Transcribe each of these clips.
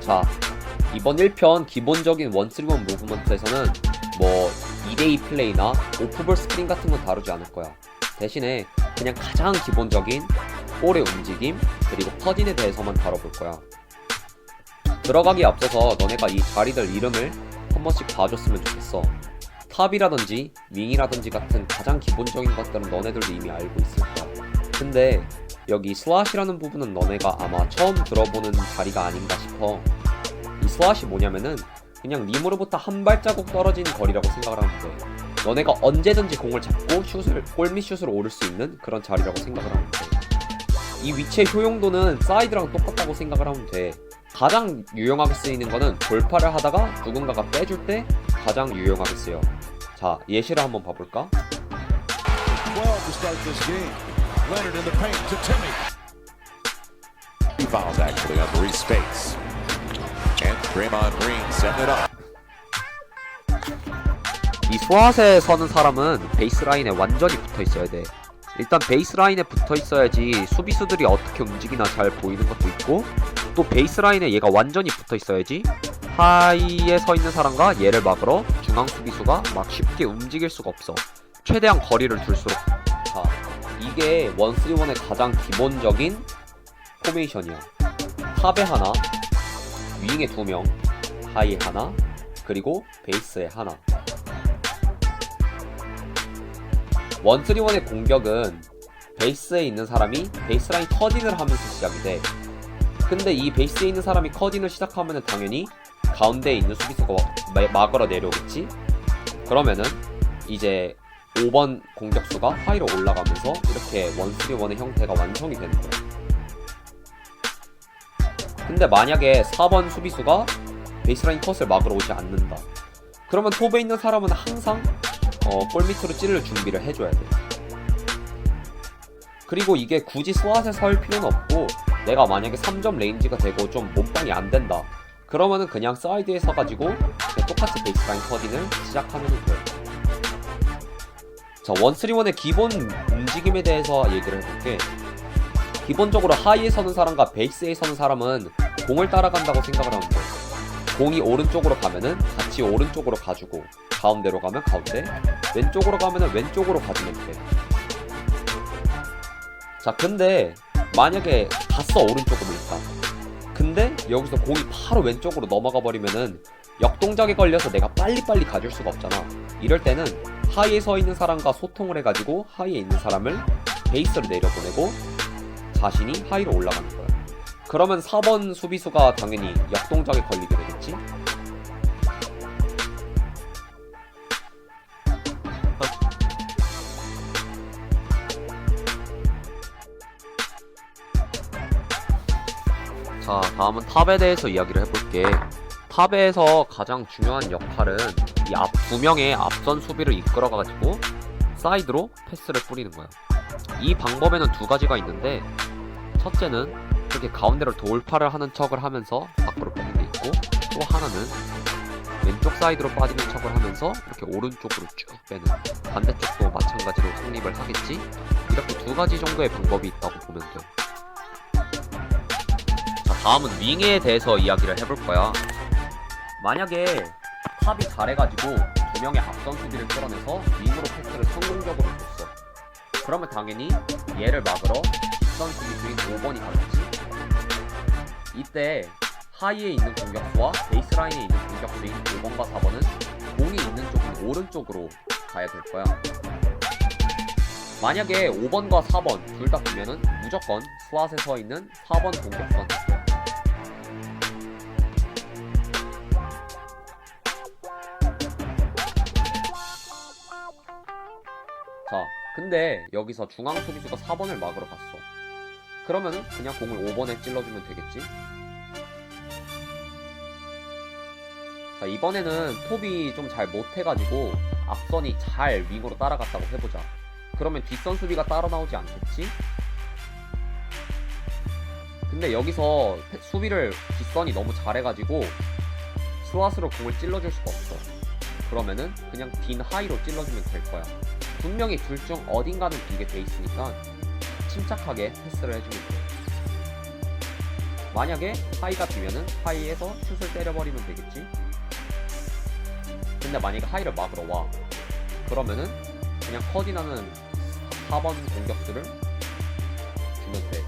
자, 이번 1편 기본적인 1-3-1 무브먼트에서는 뭐 2대2 플레이나 오프볼 스크린 같은 건 다루지 않을 거야. 대신에 그냥 가장 기본적인 볼의 움직임 그리고 퍼진에 대해서만 다뤄볼 거야. 들어가기에 앞서서 너네가 이 자리들 이름을 한 번씩 봐줬으면 좋겠어. 탑이라든지 윙이라든지 같은 가장 기본적인 것들은 너네들도 이미 알고 있을 거야. 근데 여기 스왓이라는 부분은 너네가 아마 처음 들어보는 자리가 아닌가 싶어. 이 스왓이 뭐냐면은 그냥 림으로부터 한 발자국 떨어진 거리라고 생각을 하면 돼. 너네가 언제든지 공을 잡고 골밑 슛으로 오를 수 있는 그런 자리라고 생각을 하면 돼. 이 위치의 효용도는 사이드랑 똑같다고 생각을 하면 돼. 가장 유용하게 쓰이는 거는 돌파를 하다가 누군가가 빼줄 때 가장 유용하게 쓰여. 자, 예시를 한번 봐볼까? He fouls actually on Maurice Space. And Draymond Green setting it up. 이 스왓에 서는 사람은 베이스라인에 완전히 붙어있어야 돼. 일단 베이스라인에 붙어있어야지 수비수들이 어떻게 움직이나 잘 보이는 것도 있고, 또 베이스라인에 얘가 완전히 붙어있어야지 하이에 서있는 사람과 얘를 막으러 중앙 수비수가 막 쉽게 움직일 수가 없어. 최대한 거리를 둘수록. 자, 이게 1-3-1의 가장 기본적인 포메이션이야. 탑에 하나, 윙에 2명, 하이에 하나, 그리고 베이스에 하나. 1-3-1의 공격은 베이스에 있는 사람이 베이스라인 커딩을 하면서 시작이 돼. 근데 이 베이스에 있는 사람이 커딩을 시작하면 당연히 가운데에 있는 수비수가 막으러 내려오겠지? 그러면은 이제 5번 공격수가 하이로 올라가면서 이렇게 1-3-1의 형태가 완성이 되는 거야. 근데 만약에 4번 수비수가 베이스라인 컷을 막으러 오지 않는다. 그러면 톱에 있는 사람은 항상 골 밑으로 찌를 준비를 해줘야 돼. 그리고 이게 굳이 스왓에 설 필요는 없고, 내가 만약에 3점 레인지가 되고 좀 몸빵이 안 된다. 그러면은 그냥 사이드에 서가지고 그냥 똑같이 베이스라인 커딩을 시작하면 돼. 자, 1-3-1의 기본 움직임에 대해서 얘기를 해볼게. 기본적으로 하이에 서는 사람과 베이스에 서는 사람은 공을 따라간다고 생각을 하면 돼. 공이 오른쪽으로 가면은 같이 오른쪽으로 가주고, 가운데로 가면 가운데, 왼쪽으로 가면은 왼쪽으로 가주면 돼. 자, 근데 만약에 갔어, 오른쪽으로 일단. 근데 여기서 공이 바로 왼쪽으로 넘어가 버리면은 역동작에 걸려서 내가 빨리빨리 가줄 수가 없잖아. 이럴 때는 하이에 서 있는 사람과 소통을 해가지고 하이에 있는 사람을 베이스로 내려보내고 자신이 하이로 올라가는 거야. 그러면 4번 수비수가 당연히 역동작에 걸리게 되겠지? 자, 다음은 탑에 대해서 이야기를 해볼게. 탑에서 가장 중요한 역할은 이 앞 2명의 앞선 수비를 이끌어가지고 사이드로 패스를 뿌리는 거야. 이 방법에는 2가지가 있는데, 첫째는 이렇게 가운데로 돌파를 하는 척을 하면서 밖으로 빼는 게 있고, 또 하나는 왼쪽 사이드로 빠지는 척을 하면서 이렇게 오른쪽으로 쭉 빼는, 반대쪽도 마찬가지로 성립을 하겠지? 이렇게 2가지 정도의 방법이 있다고 보면 돼. 자, 다음은 윙에 대해서 이야기를 해볼 거야. 만약에 탑이 잘해가지고 2명의 앞선 수비를 끌어내서 윙으로 패스를 성공적으로 줬어. 그러면 당연히 얘를 막으러 뒷선 수비수인 5번이 가겠지. 이때 하이에 있는 공격수와 베이스라인에 있는 공격수인 5번과 4번은 공이 있는 쪽인 오른쪽으로 가야 될 거야. 만약에 5번과 4번 둘 다 보면은 무조건 스왓에 서 있는 4번 공격수한테 돼. 자, 근데 여기서 중앙 수비수가 4번을 막으러 갔어. 그러면은 그냥 공을 5번에 찔러주면 되겠지? 자, 이번에는 톱이 좀 잘 못해가지고 앞선이 잘 윙으로 따라갔다고 해보자. 그러면 뒷선 수비가 따라 나오지 않겠지? 근데 여기서 수비를 뒷선이 너무 잘해가지고 스왓으로 공을 찔러줄 수가 없어. 그러면은 그냥 빈 하이로 찔러주면 될 거야. 분명히 둘 중 어딘가는 비게 돼 있으니까 침착하게 패스를 해주면 돼. 만약에 하이가 비면은 하이에서 슛을 때려버리면 되겠지. 근데 만약에 하이를 막으러 와, 그러면은 그냥 커디나는 4번 공격수를 주면 돼.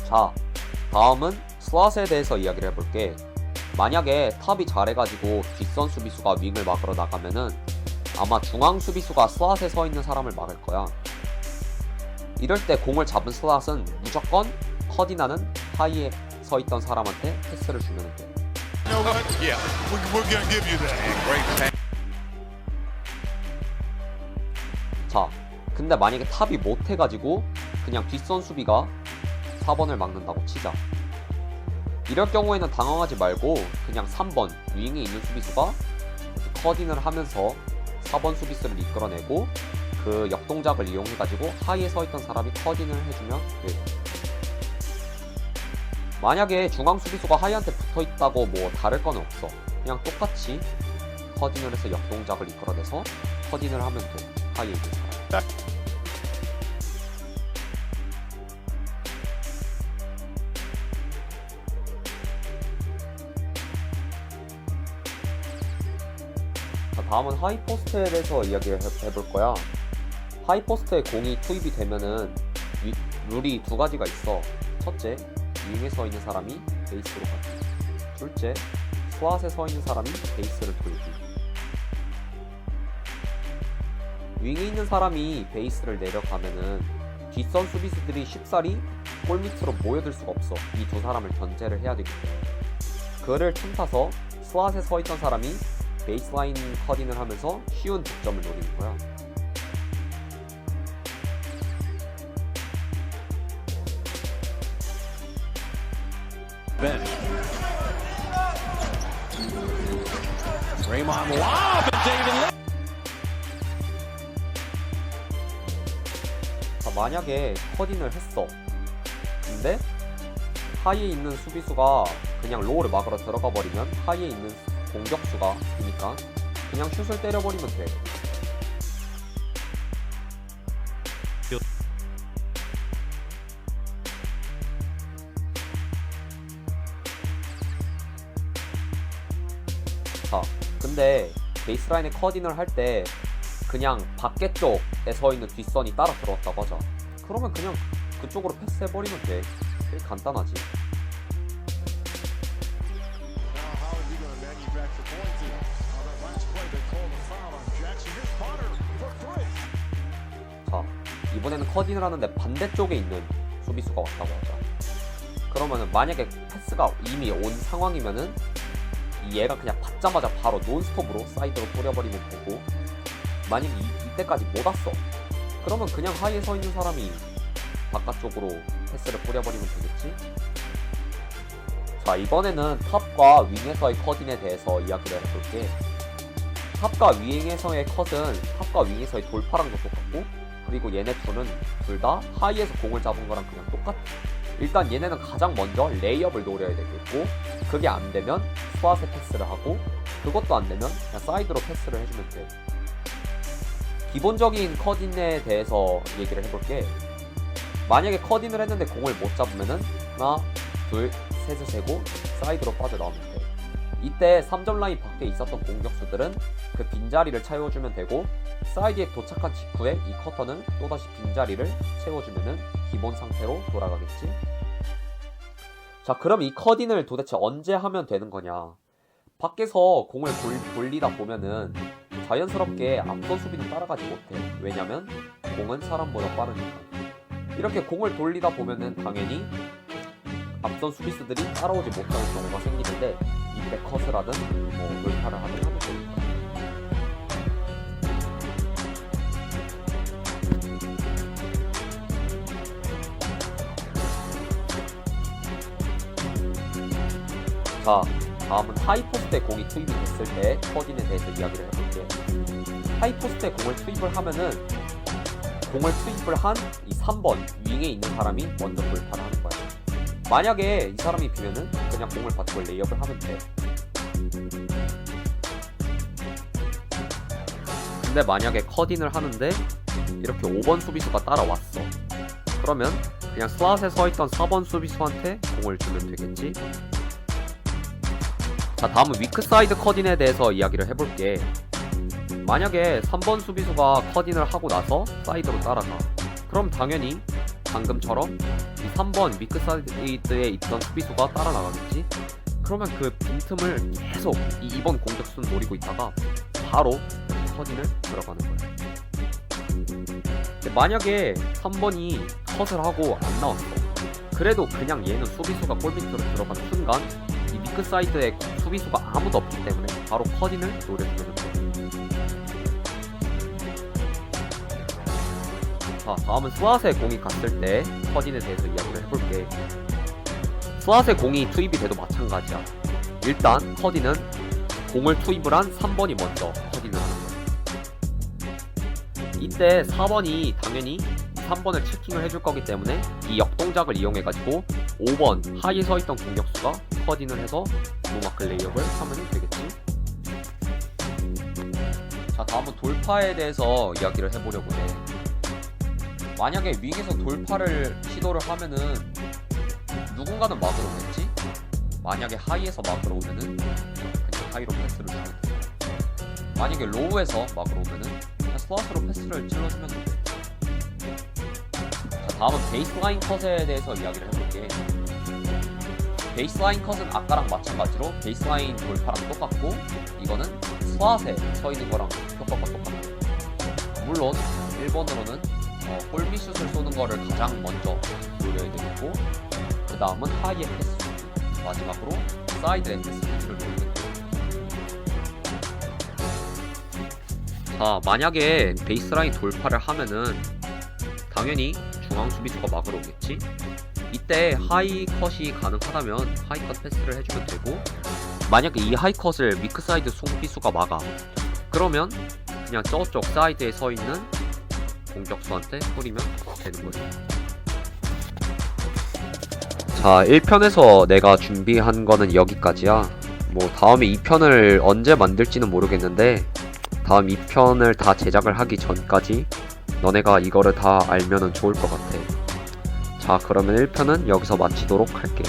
자, 다음은 슬롯에 대해서 이야기를 해볼게. 만약에 탑이 잘해가지고 뒷선 수비수가 윙을 막으러 나가면은 아마 중앙 수비수가 슬롯에 서 있는 사람을 막을 거야. 이럴 때 공을 잡은 슬롯은 무조건 커디나는 하이에 서 있던 사람한테 패스를 주면 돼. You know what? Yeah, we're gonna give you that. And great pass. 자, 근데 만약에 탑이 못해가지고 그냥 뒷선 수비가 4번을 막는다고 치자. 이럴 경우에는 당황하지 말고 그냥 3번 윙에 있는 수비수가 커딩을 하면서 4번 수비수를 이끌어내고 그 역동작을 이용해가지고 하이에 서있던 사람이 커딩을 해주면 돼. 만약에 중앙 수비수가 하이한테 붙어있다고 뭐 다를 건 없어. 그냥 똑같이 커딩을 해서 역동작을 이끌어내서 커딩을 하면 돼. 하이에 있는 사람. 다음은 하이포스트에 대해서 이야기를 해볼 거야. 하이포스트에 공이 투입이 되면은 룰이 두 가지가 있어. 첫째, 윙에 서 있는 사람이 베이스로 가기. 둘째, 슬롯에 서 있는 사람이 베이스를 돌기. 윙에 있는 사람이 베이스를 내려가면은 뒷선 수비수들이 쉽사리 골 밑으로 모여들 수가 없어. 이 두 사람을 견제를 해야 되기 때문에. 그를 틈타서 슬롯에 서 있던 사람이 베이스라인 커딩을 하면서 쉬운 득점을 노리는 거야. Ben. Draymond lob and David. 자, 만약에 커딩을 했어. 근데 하이에 있는 수비수가 그냥 로우를 막으러 들어가 버리면 하이에 있는 공격수가 되니까 그냥 슛을 때려버리면 돼. 자, 근데 베이스라인에 커딩을 할 때 그냥 밖에 쪽에 서 있는 뒷선이 따라 들어왔다고 하자. 그러면 그냥 그쪽으로 패스해버리면 돼. 되게 간단하지. 자, 이번에는 커딩을 하는데 반대쪽에 있는 수비수가 왔다고 하자. 그러면은 만약에 패스가 이미 온 상황이면은 얘가 그냥 받자마자 바로 논스톱으로 사이드로 뿌려버리면 되고, 만약에 이때까지 못 왔어. 그러면 그냥 하이에 서 있는 사람이 바깥쪽으로 패스를 뿌려버리면 되겠지? 자, 이번에는 탑과 윙에서의 컷인에 대해서 이야기를 해볼게. 탑과 윙에서의 컷은 탑과 윙에서의 돌파랑도 똑같고, 그리고 얘네 둘은 둘 다 하이에서 공을 잡은 거랑 그냥 똑같아. 일단 얘네는 가장 먼저 레이업을 노려야 되겠고, 그게 안 되면 스왓에 패스를 하고, 그것도 안 되면 그냥 사이드로 패스를 해주면 돼. 기본적인 컷인에 대해서 얘기를 해볼게. 만약에 컷인을 했는데 공을 못 잡으면은 하나, 둘, 셋을 세고 사이드로 빠져나오면 돼. 이때 3점 라인 밖에 있었던 공격수들은 그 빈자리를 채워주면 되고, 사이드에 도착한 직후에 이 커터는 또다시 빈자리를 채워주면은 기본 상태로 돌아가겠지. 자, 그럼 이 컷인을 도대체 언제 하면 되는 거냐? 밖에서 공을 돌리다 보면은 자연스럽게 앞선 수비는 따라가지 못해. 왜냐면 공은 사람보다 빠르니까. 이렇게 공을 돌리다 보면은 당연히 앞선 수비수들이 따라오지 못하는 경우가 생기는데, 이때 컷을 하든 뭐 돌파를 하든 하면 되니까. 자, 다음은 하이포스트에 공이 투입이 됐을 때 컷인에 대해서 이야기를 해볼게. 하이포스트에 공을 투입을 하면은 공을 투입을 한 이 3번 윙에 있는 사람이 먼저 돌파를 하는 거야. 만약에 이 사람이 비면은 그냥 공을 받고 레이업을 하면 돼. 근데 만약에 컷인을 하는데 이렇게 5번 수비수가 따라왔어. 그러면 그냥 슬롯에 서있던 4번 수비수한테 공을 주면 되겠지. 자, 다음은 위크사이드 컷인에 대해서 이야기를 해볼게. 만약에 3번 수비수가 컷인을 하고 나서 사이드로 따라가. 그럼 당연히 방금처럼 이 3번 위크사이드에 있던 수비수가 따라 나가겠지. 그러면 그 빈틈을 계속 이 2번 공격수는 노리고 있다가 바로 컷인을 들어가는 거야. 근데 만약에 3번이 컷을 하고 안 나왔어. 그래도 그냥 얘는 수비수가 골밑으로 들어가는 순간 이 위크사이드에 수비수가 아무도 없기 때문에 바로 컷인을 노려주면 돼. 자, 다음은 슬롯에 공이 갔을 때 컷인에 대해서 이야기를 해볼게. 슬롯에 공이 투입이 돼도 마찬가지야. 일단 컷인은 공을 투입을 한 3번이 먼저 컷인을 하는 거야. 이때 4번이 당연히 3번을 체킹을 해줄 거기 때문에 이 역동작을 이용해가지고 5번 하이에 서있던 공격수가 컷인을 해서 노마크 레이업을 하면 되겠지. 자, 다음은 돌파에 대해서 이야기를 해보려고 해. 만약에 윙에서 돌파를 시도를 하면은 누군가는 막으러 오겠지? 만약에 하이에서 막으러 오면은 그냥 하이로 패스를 주면 돼. 만약에 로우에서 막으러 오면은 그냥 슬롯으로 패스를 찔러주면 돼. 자, 다음은 베이스라인 컷에 대해서 이야기를 해볼게. 베이스라인 컷은 아까랑 마찬가지로 베이스라인 돌파랑 똑같고 이거는 슬롯에 서 있는 거랑 효과가 똑같아. 물론 1번으로는 골밑슛을 쏘는 거를 가장 먼저 노려야 되겠고 그 다음은 하이의 패스, 마지막으로 사이드의 패스를 노리는 거예요. 자, 만약에 베이스라인 돌파를 하면은 당연히 중앙 수비수가 막으러 오겠지. 이때 하이 컷이 가능하다면 하이 컷 패스를 해주면 되고, 만약에 이 하이 컷을 위크사이드 수비수가 막아, 그러면 그냥 저쪽 사이드에 서 있는 공격수한테 뿌리면 되는 거죠. 자, 1편에서 내가 준비한 거는 여기까지야. 뭐 다음에 2편을 언제 만들지는 모르겠는데 다음 2편을 다 제작을 하기 전까지 너네가 이거를 다 알면은 좋을 것 같아. 자, 그러면 1편은 여기서 마치도록 할게.